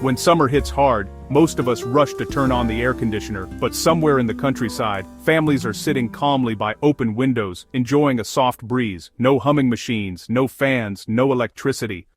When summer hits hard, most of us rush to turn on the air conditioner, but somewhere in the countryside, families are sitting calmly by open windows, enjoying a soft breeze. No humming machines, no fans, no electricity.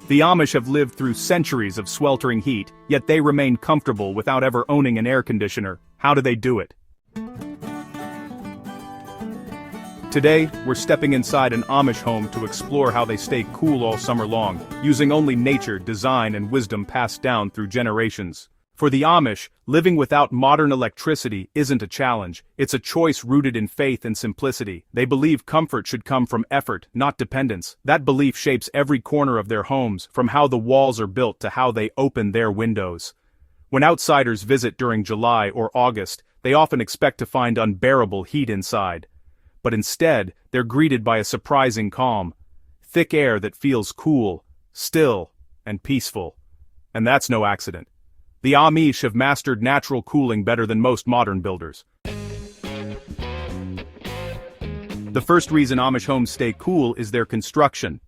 The Amish have lived through centuries of sweltering heat, yet they remain comfortable without ever owning an air conditioner. How do they do it? Today, we're stepping inside an Amish home to explore how they stay cool all summer long, using only nature, design, and wisdom passed down through generations. For the Amish, living without modern electricity isn't a challenge, it's a choice rooted in faith and simplicity. They believe comfort should come from effort, not dependence. That belief shapes every corner of their homes, from how the walls are built to how they open their windows. When outsiders visit during July or August, they often expect to find unbearable heat inside. But instead, they're greeted by a surprising calm. Thick air that feels cool, still, and peaceful. And that's no accident. The Amish have mastered natural cooling better than most modern builders. The first reason Amish homes stay cool is their construction.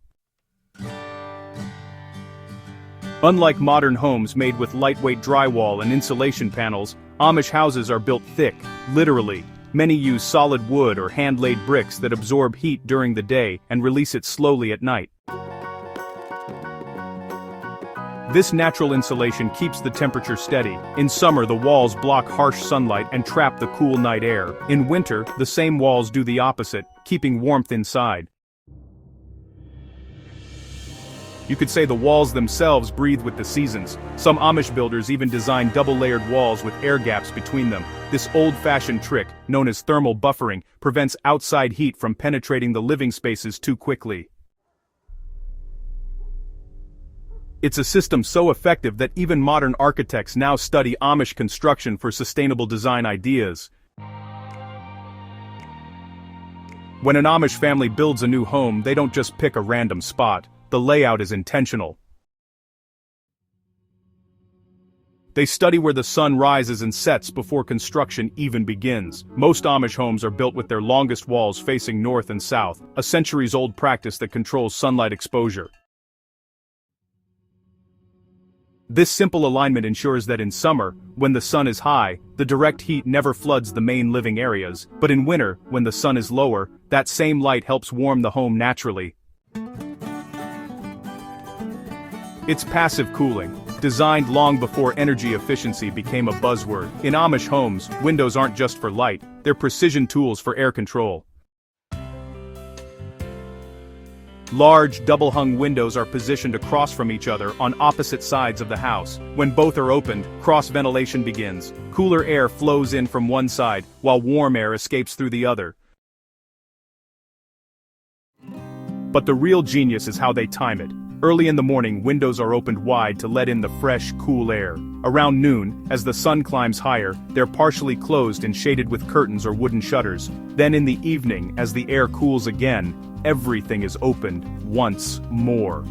Unlike modern homes made with lightweight drywall and insulation panels, Amish houses are built thick, literally. Many use solid wood or hand-laid bricks that absorb heat during the day and release it slowly at night. This natural insulation keeps the temperature steady. In summer, the walls block harsh sunlight and trap the cool night air. In winter, the same walls do the opposite, keeping warmth inside. You could say the walls themselves breathe with the seasons. Some Amish builders even design double-layered walls with air gaps between them. This old-fashioned trick, known as thermal buffering, prevents outside heat from penetrating the living spaces too quickly. It's a system so effective that even modern architects now study Amish construction for sustainable design ideas. When an Amish family builds a new home, they don't just pick a random spot. The layout is intentional. They study where the sun rises and sets before construction even begins. Most Amish homes are built with their longest walls facing north and south, a centuries-old practice that controls sunlight exposure. This simple alignment ensures that in summer, when the sun is high, the direct heat never floods the main living areas, but in winter, when the sun is lower, that same light helps warm the home naturally. It's passive cooling, designed long before energy efficiency became a buzzword. In Amish homes, windows aren't just for light, they're precision tools for air control. Large, double-hung windows are positioned across from each other on opposite sides of the house. When both are opened, cross-ventilation begins. Cooler air flows in from one side, while warm air escapes through the other. But the real genius is how they time it. Early in the morning, windows are opened wide to let in the fresh, cool air. Around noon, as the sun climbs higher, they're partially closed and shaded with curtains or wooden shutters. Then in the evening, as the air cools again, everything is opened once more.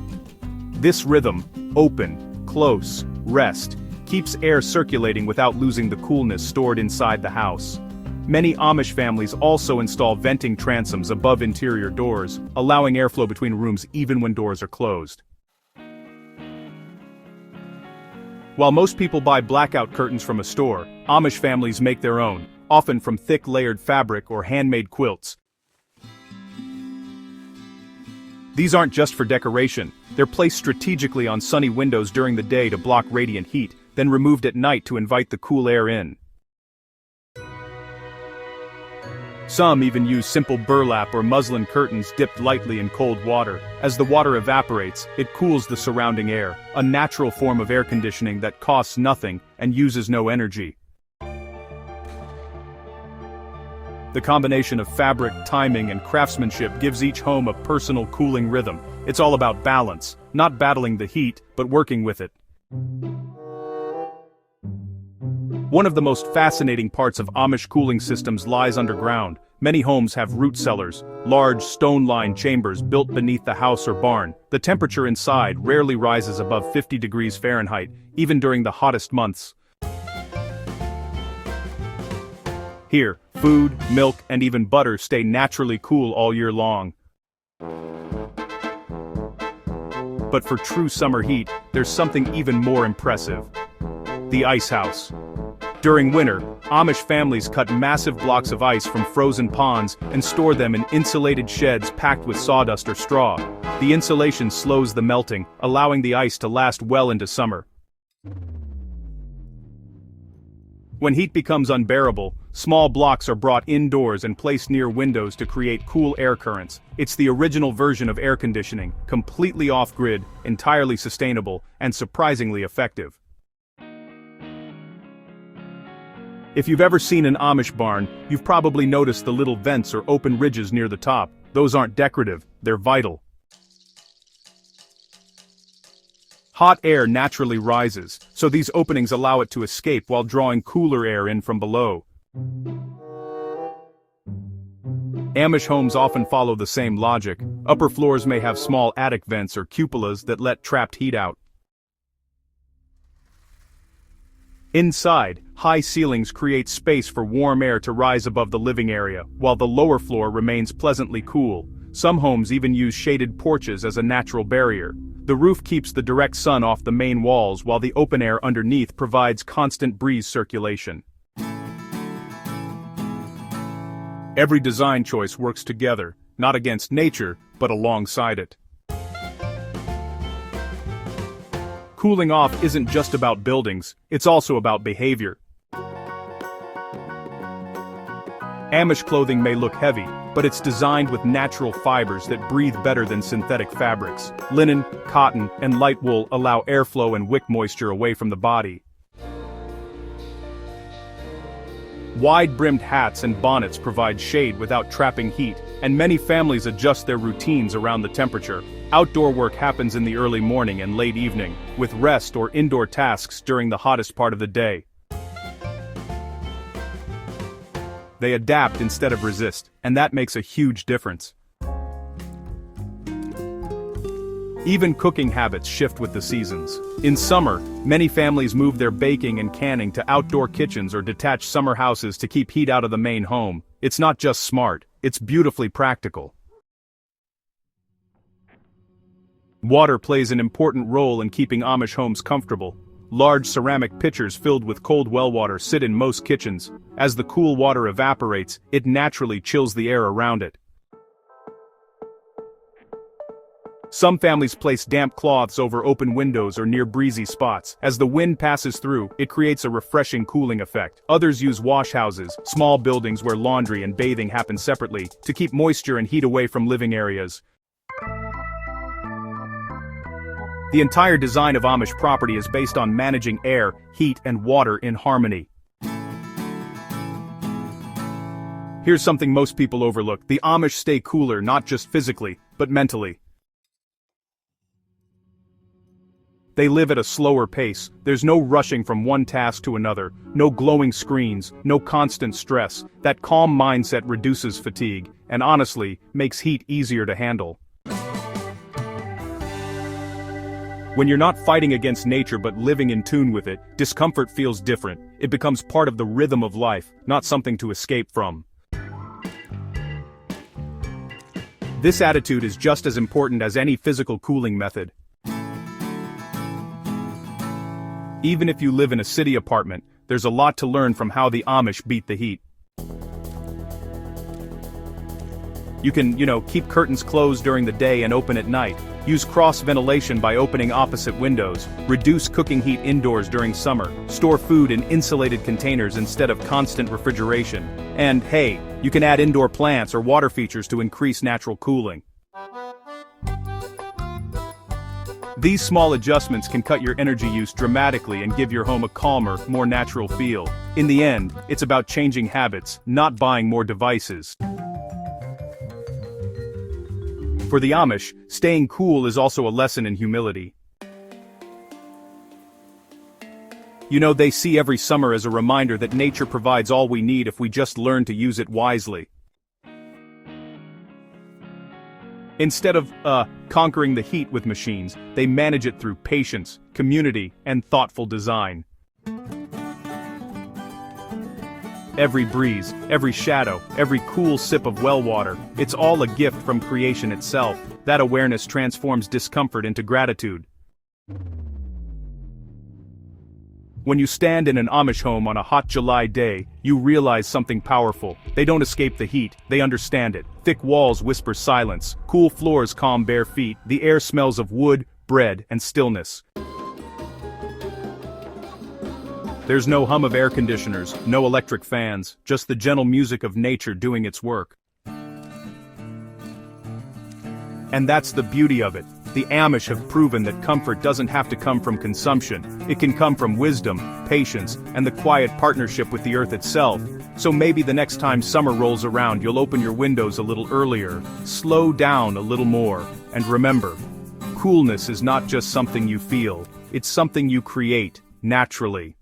This rhythm, open, close, rest, keeps air circulating without losing the coolness stored inside the house. Many Amish families also install venting transoms above interior doors, allowing airflow between rooms even when doors are closed. While most people buy blackout curtains from a store, Amish families make their own, often from thick layered fabric or handmade quilts. These aren't just for decoration, they're placed strategically on sunny windows during the day to block radiant heat, then removed at night to invite the cool air in. Some even use simple burlap or muslin curtains dipped lightly in cold water. As the water evaporates, it cools the surrounding air, a natural form of air conditioning that costs nothing and uses no energy. The combination of fabric, timing, and craftsmanship gives each home a personal cooling rhythm. It's all about balance, not battling the heat, but working with it. One of the most fascinating parts of Amish cooling systems lies underground. Many homes have root cellars, large stone-lined chambers built beneath the house or barn. The temperature inside rarely rises above 50 degrees Fahrenheit, even during the hottest months. Here, food, milk, and even butter stay naturally cool all year long. But for true summer heat, there's something even more impressive. The ice house. During winter, Amish families cut massive blocks of ice from frozen ponds and store them in insulated sheds packed with sawdust or straw. The insulation slows the melting, allowing the ice to last well into summer. When heat becomes unbearable, small blocks are brought indoors and placed near windows to create cool air currents. It's the original version of air conditioning, completely off-grid, entirely sustainable, and surprisingly effective. If you've ever seen an Amish barn, you've probably noticed the little vents or open ridges near the top. Those aren't decorative, they're vital. Hot air naturally rises, so these openings allow it to escape while drawing cooler air in from below. Amish homes often follow the same logic. Upper floors may have small attic vents or cupolas that let trapped heat out. Inside, high ceilings create space for warm air to rise above the living area, while the lower floor remains pleasantly cool. Some homes even use shaded porches as a natural barrier. The roof keeps the direct sun off the main walls while the open air underneath provides constant breeze circulation. Every design choice works together, not against nature, but alongside it. Cooling off isn't just about buildings, it's also about behavior. Amish clothing may look heavy, but it's designed with natural fibers that breathe better than synthetic fabrics. Linen, cotton, and light wool allow airflow and wick moisture away from the body. Wide-brimmed hats and bonnets provide shade without trapping heat, and many families adjust their routines around the temperature. Outdoor work happens in the early morning and late evening, with rest or indoor tasks during the hottest part of the day. They adapt instead of resist, and that makes a huge difference. Even cooking habits shift with the seasons. In summer, many families move their baking and canning to outdoor kitchens or detached summer houses to keep heat out of the main home. It's not just smart, it's beautifully practical. Water plays an important role in keeping Amish homes comfortable. Large ceramic pitchers filled with cold well water sit in most kitchens. As the cool water evaporates, it naturally chills the air around it. Some families place damp cloths over open windows or near breezy spots. As the wind passes through, it creates a refreshing cooling effect. Others use washhouses, small buildings where laundry and bathing happen separately, to keep moisture and heat away from living areas. The entire design of Amish property is based on managing air, heat, and water in harmony. Here's something most people overlook. The Amish stay cooler not just physically, but mentally. They live at a slower pace. There's no rushing from one task to another, no glowing screens, no constant stress. That calm mindset reduces fatigue, and honestly, makes heat easier to handle. When you're not fighting against nature but living in tune with it, discomfort feels different. It becomes part of the rhythm of life, not something to escape from. This attitude is just as important as any physical cooling method. Even if you live in a city apartment, there's a lot to learn from how the Amish beat the heat. You can, keep curtains closed during the day and open at night. Use cross ventilation by opening opposite windows. Reduce cooking heat indoors during summer. Store food in insulated containers instead of constant refrigeration. And hey, you can add indoor plants or water features to increase natural cooling. These small adjustments can cut your energy use dramatically and give your home a calmer, more natural feel. In the end, it's about changing habits, not buying more devices. For the Amish, staying cool is also a lesson in humility. They see every summer as a reminder that nature provides all we need if we just learn to use it wisely. Instead of, conquering the heat with machines, they manage it through patience, community, and thoughtful design. Every breeze, every shadow, every cool sip of well water, it's all a gift from creation itself. That awareness transforms discomfort into gratitude. When you stand in an Amish home on a hot July day, you realize something powerful. They don't escape the heat, they understand it. Thick walls whisper silence, cool floors calm bare feet, the air smells of wood, bread, and stillness. There's no hum of air conditioners, no electric fans, just the gentle music of nature doing its work. And that's the beauty of it. The Amish have proven that comfort doesn't have to come from consumption. It can come from wisdom, patience, and the quiet partnership with the earth itself. So maybe the next time summer rolls around, you'll open your windows a little earlier, slow down a little more, and remember, coolness is not just something you feel, it's something you create, naturally.